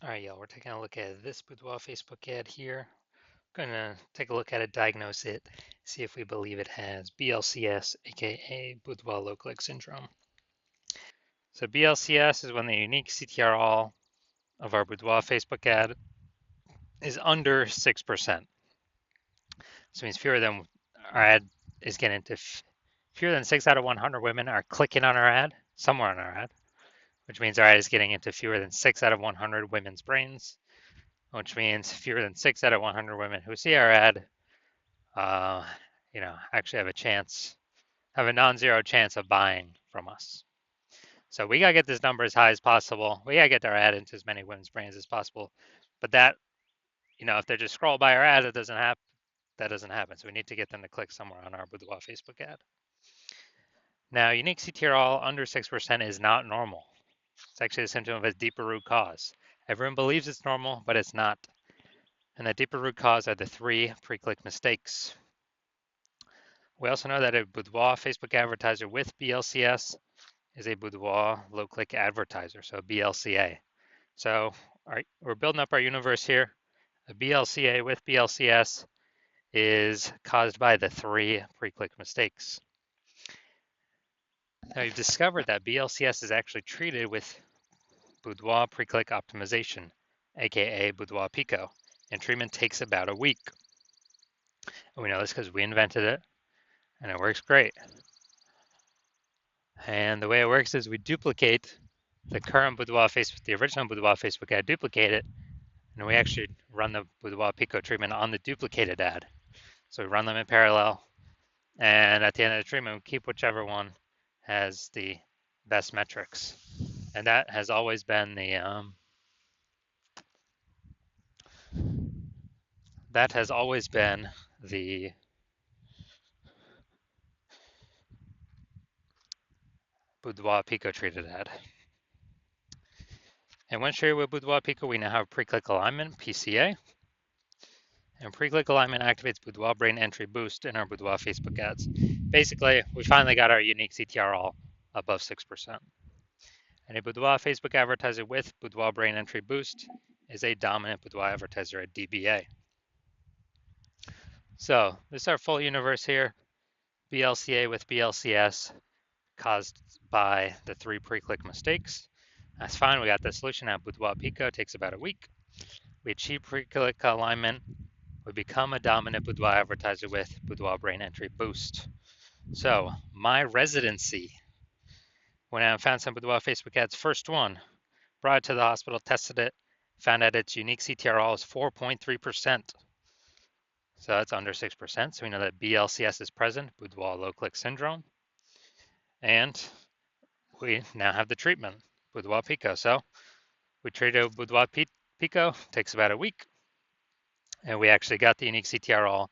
All right, y'all, we're taking a look at this Boudoir Facebook ad here. Going to take a look at it, diagnose it, see if we believe it has BLCS, aka Boudoir low click syndrome. So BLCS is when the unique CTR all of our Boudoir Facebook ad is under 6%. So it means fewer than our ad is getting to fewer than 6 out of 100 women are clicking on our ad, somewhere on our ad, which means our ad is getting into fewer than 6 out of 100 women's brains, which means fewer than 6 out of 100 women who see our ad, uh, actually have a non-zero chance of buying from us. So we gotta get this number as high as possible. We gotta get our ad into as many women's brains as possible. But that, if they just scroll by our ad, it doesn't happen. That doesn't happen. So we need to get them to click somewhere on our Boudoir Facebook ad. Now, unique CTR all under 6% is not normal. It's actually a symptom of a deeper root cause. Everyone believes it's normal, but it's not. And the deeper root cause are the 3 pre-click mistakes. We also know that a Boudoir Facebook advertiser with BLCS is a Boudoir low-click advertiser, so BLCA. So, all right, we're building up our universe here. A BLCA with BLCS is caused by the 3 pre-click mistakes. Now, we've discovered that BLCS is actually treated with Boudoir pre-click optimization, aka Boudoir Pico, and treatment takes about a week. And we know this because we invented it, and it works great. And the way it works is we duplicate the current Boudoir Facebook, the original Boudoir Facebook ad, duplicate it, and we actually run the Boudoir Pico treatment on the duplicated ad. So we run them in parallel, and at the end of the treatment, we keep whichever one has the best metrics. And that has always been the Boudoir Pico treated ad. And when shared with Boudoir Pico, we now have pre-click alignment, PCA. And pre-click alignment activates Boudoir brain entry boost in our Boudoir Facebook ads. Basically, we finally got our unique CTR all above 6%. And a Boudoir Facebook advertiser with Boudoir brain entry boost is a dominant Boudoir advertiser at DBA. So this is our full universe here. BLCA with BLCS caused by the 3 pre-click mistakes. That's fine. We got the solution at Boudoir Pico. It takes about a week. We achieve pre-click alignment. We become a dominant Boudoir advertiser with Boudoir brain entry boost. So my residency, when I found some Boudoir Facebook ads, first one, brought it to the hospital, tested it, found out its unique CTRL is 4.3%. So that's under 6%. So we know that BLCS is present, Boudoir low click syndrome. And we now have the treatment, Boudoir Pico. So we treated Boudoir Pico, takes about a week. And we actually got the unique CTRL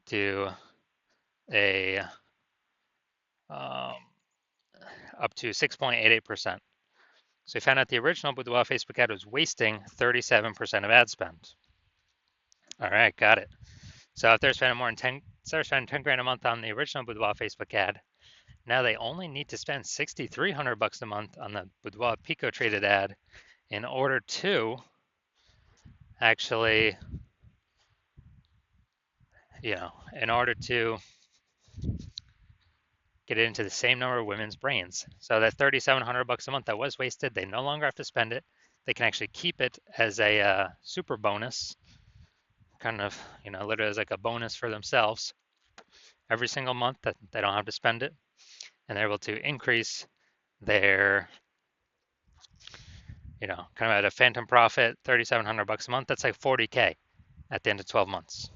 to a up to 6.88%. So we found out the original Boudoir Facebook ad was wasting 37% of ad spend. All right, got it. So if they're spending more than 10 grand a month on the original Boudoir Facebook ad, now they only need to spend $6,300 a month on the Boudoir Pico traded ad in order to actually, in order to get it into the same number of women's brains. So that $3,700 a month that was wasted, they no longer have to spend it. They can actually keep it as a super bonus, kind of, literally as like a bonus for themselves every single month that they don't have to spend it. And they're able to increase their, kind of at a phantom profit, $3,700 a month. That's like 40K at the end of 12 months.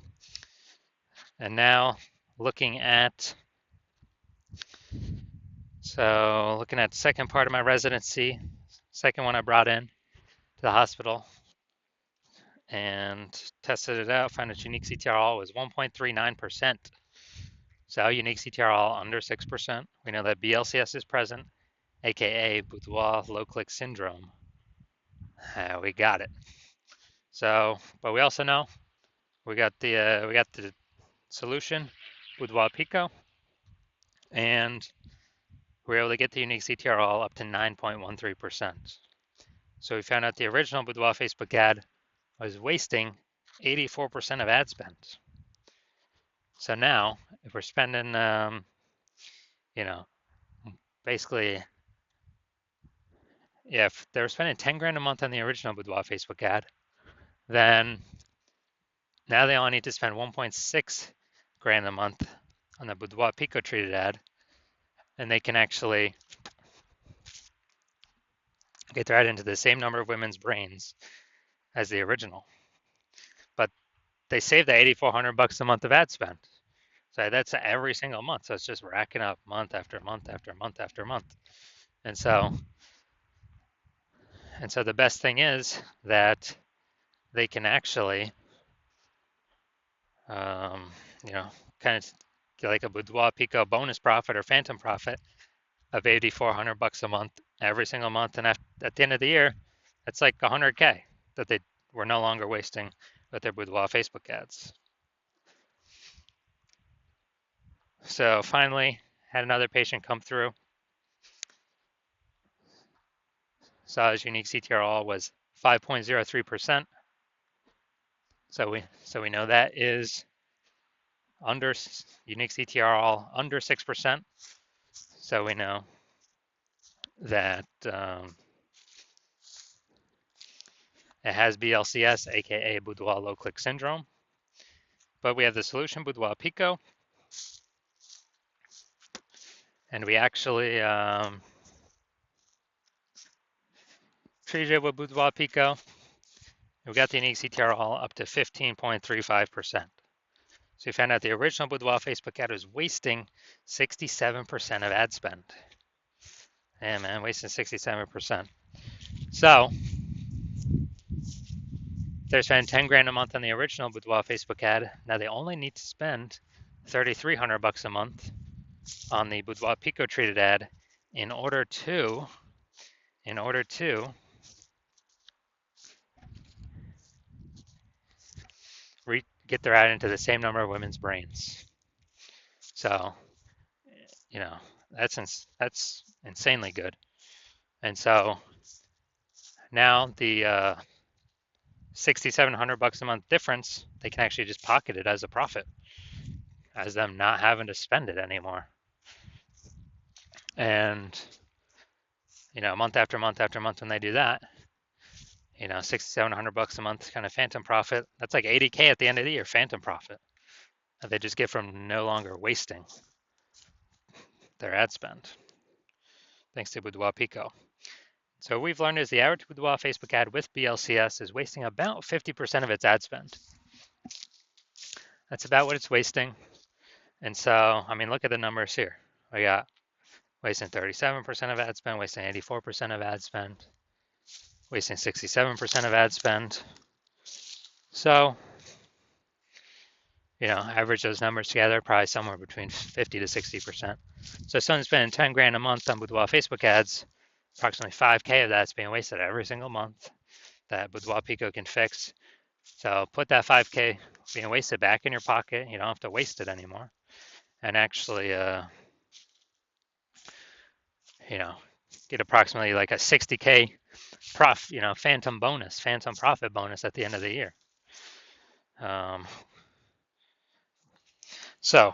And now looking at the second part of my residency, second one I brought in to the hospital and tested it out, found its unique CTRL was 1.39%. So unique CTRL under 6%. We know that BLCS is present, aka Boudoir low click syndrome. We got it. So, but we also know we got the solution, Boudoir Pico, and we were able to get the unique CTRL up to 9.13%. So we found out the original Boudoir Facebook ad was wasting 84% of ad spend. So now, if we're spending, you know, basically, yeah, if they're spending 10 grand a month on the original Boudoir Facebook ad, then now they only need to spend 1.6 grand a month on the Boudoir Pico treated ad, and they can actually get their ad into the same number of women's brains as the original. But they save the 8,400 bucks a month of ad spend. So that's every single month. So it's just racking up month after month after month after month. And so the best thing is that they can actually, you know, kind of get like a Boudoir Pico bonus profit or phantom profit of 8,400 bucks a month every single month. And at the end of the year, that's like 100K that they were no longer wasting with their Boudoir Facebook ads. So finally, had another patient come through. Saw his unique CTRL was 5.03%. So we know that is under unique CTRL under 6%. So we know that it has BLCS, aka Boudoir low click syndrome. But we have the solution Boudoir Pico, and we actually treated it with Boudoir Pico. We got the unique CTRL up to 15.35%. So we found out the original Boudoir Facebook ad was wasting 67% of ad spend. Yeah, man, wasting 67%. So they're spending 10 grand a month on the original Boudoir Facebook ad. Now they only need to spend 3,300 bucks a month on the Boudoir Pico treated ad in order to get their ad into the same number of women's brains. So, you know, that's insanely good. And so now the 6,700 bucks a month difference, they can actually just pocket it as a profit, as them not having to spend it anymore. And you know, month after month after month when they do that, you know, 6,700 bucks a month kind of phantom profit. That's like 80K at the end of the year, phantom profit that they just get from no longer wasting their ad spend, thanks to Boudoir Pico. So what we've learned is the average Boudoir Facebook ad with BLCS is wasting about 50% of its ad spend. That's about what it's wasting. And so, I mean, look at the numbers here. We got wasting 37% of ad spend, wasting 84% of ad spend, wasting 67% of ad spend. So, you know, average those numbers together, probably somewhere between 50 to 60%. So if someone's spending 10 grand a month on Boudoir Facebook ads, approximately 5K of that's being wasted every single month that Boudoir Pico can fix. So put that 5K being wasted back in your pocket. You don't have to waste it anymore. And actually, you know, get approximately like a 60K phantom profit bonus at the end of the year. So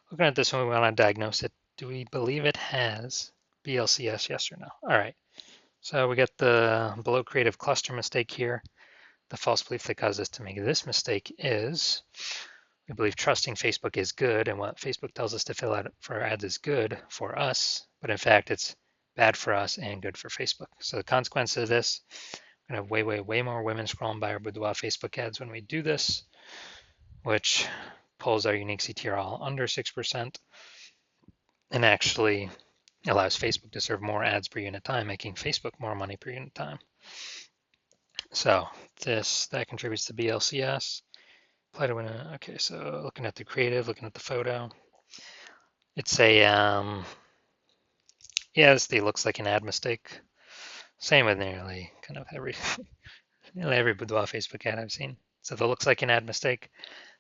looking at this one, we want to diagnose it. Do we believe it has BLCS, yes or no? All right. So we got the below creative cluster mistake here. The false belief that caused us to make this mistake is we believe trusting Facebook is good, and what Facebook tells us to fill out for our ads is good for us, but in fact it's bad for us and good for Facebook. So the consequence of this, we're gonna have way more women scrolling by our Boudoir Facebook ads when we do this, which pulls our unique CTRL under 6% and actually allows Facebook to serve more ads per unit time, making Facebook more money per unit time. So that contributes to BLCS. Apply to win. Okay, so looking at the creative, looking at the photo, it's a yes, it looks like an ad mistake. Same with nearly kind of every Boudoir Facebook ad I've seen. So that looks like an ad mistake.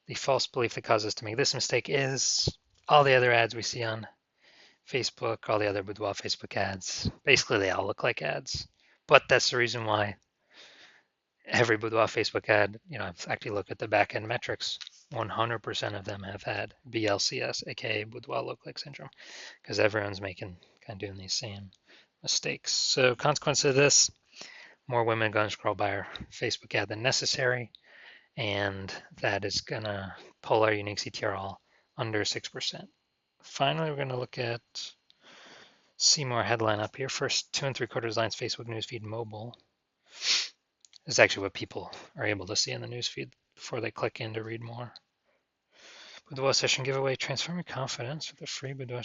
The false belief that causes us to make this mistake is all the other ads we see on Facebook, all the other Boudoir Facebook ads. Basically, they all look like ads. But that's the reason why every Boudoir Facebook ad, I've actually looked at the back end metrics. 100% of them have had BLCS, aka Boudoir low-click syndrome, because everyone's kind of doing these same mistakes. So, consequence of this, more women are going to scroll by our Facebook ad than necessary, and that is going to pull our unique CTR under 6%. Finally, we're going to look at see more headline up here. First 2 3/4 lines Facebook newsfeed mobile. This is actually what people are able to see in the newsfeed before they click in to read more. Boudoir session giveaway, transform your confidence with a free Boudoir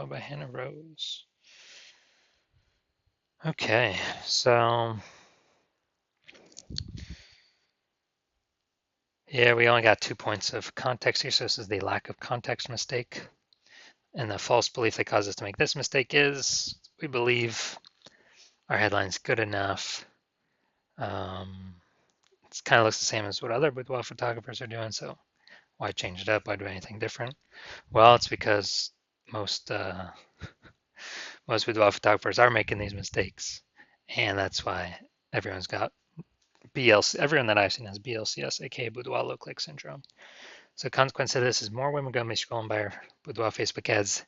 by Hannah Rose. Okay, so yeah, we only got 2 points of context here, so this is the lack of context mistake. And the false belief that caused us to make this mistake is we believe our headline's good enough. It kind of looks the same as what other boudoir photographers are doing, so why change it up? Why do anything different? Well, it's because most boudoir photographers are making these mistakes, and that's why everyone's got BLC. Everyone that I've seen has BLCS, aka Boudoir low click syndrome. So, consequence of this is more women going to be scrolling by our Boudoir Facebook ads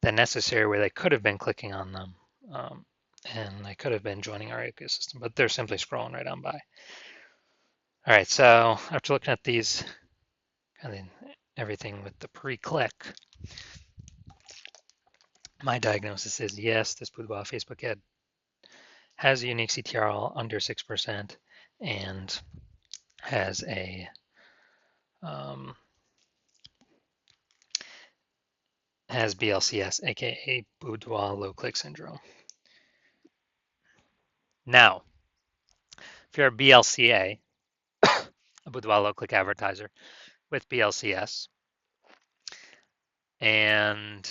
than necessary, where they could have been clicking on them, and they could have been joining our ecosystem, but they're simply scrolling right on by. All right, so after looking at these, kind of everything with the pre-click, my diagnosis is yes, this Boudoir Facebook ad has a unique CTRL under 6% and has a has BLCS, aka Boudoir low click syndrome. Now, if you're a BLCA, a Boudoir low click advertiser with BLCS, and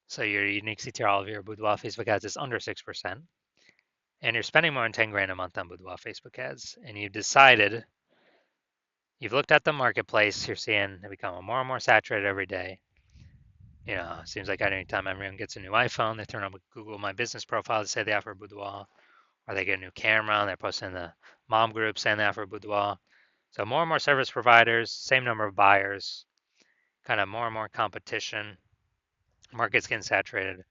so your unique CTRL of your Boudoir Facebook ads is under 6%, and you're spending more than 10 grand a month on Boudoir Facebook ads, and you've decided, you've looked at the marketplace, you're seeing it become more and more saturated every day. It seems like anytime everyone gets a new iPhone, they turn on Google My Business profile to say they offer Boudoir, or they get a new camera and they're posting in the mom group saying they offer Boudoir. So more and more service providers, same number of buyers, kind of more and more competition, market's getting saturated,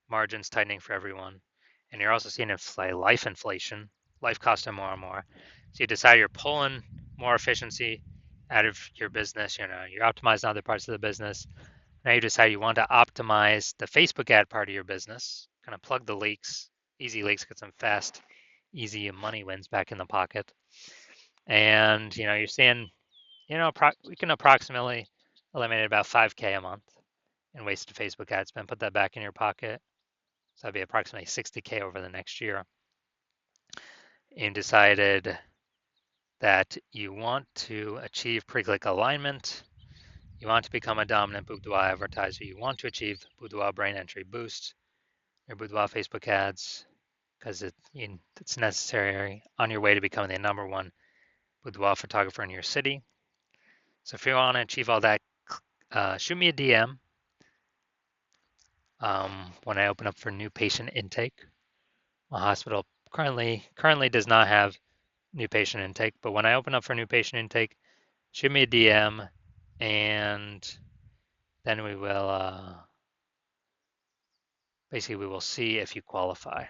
margins tightening for everyone. And you're also seeing life inflation, life costing more and more. So you decide you're pulling more efficiency out of your business. You're optimizing other parts of the business. Now you decide you want to optimize the Facebook ad part of your business, kind of plug the leaks, easy leaks, get some fast, easy money wins back in the pocket. And, you're seeing, we can approximately eliminate about 5K a month in wasted Facebook ad spend, put that back in your pocket. So that'd be approximately 60K over the next year. And decided that you want to achieve pre-click alignment. You want to become a dominant Boudoir advertiser. You want to achieve Boudoir brain entry boost, your Boudoir Facebook ads, because it's necessary on your way to becoming the #1 boudoir photographer in your city. So if you want to achieve all that, shoot me a DM when I open up for new patient intake. My hospital currently does not have new patient intake, but when I open up for new patient intake, shoot me a DM, and then we will basically we will see if you qualify.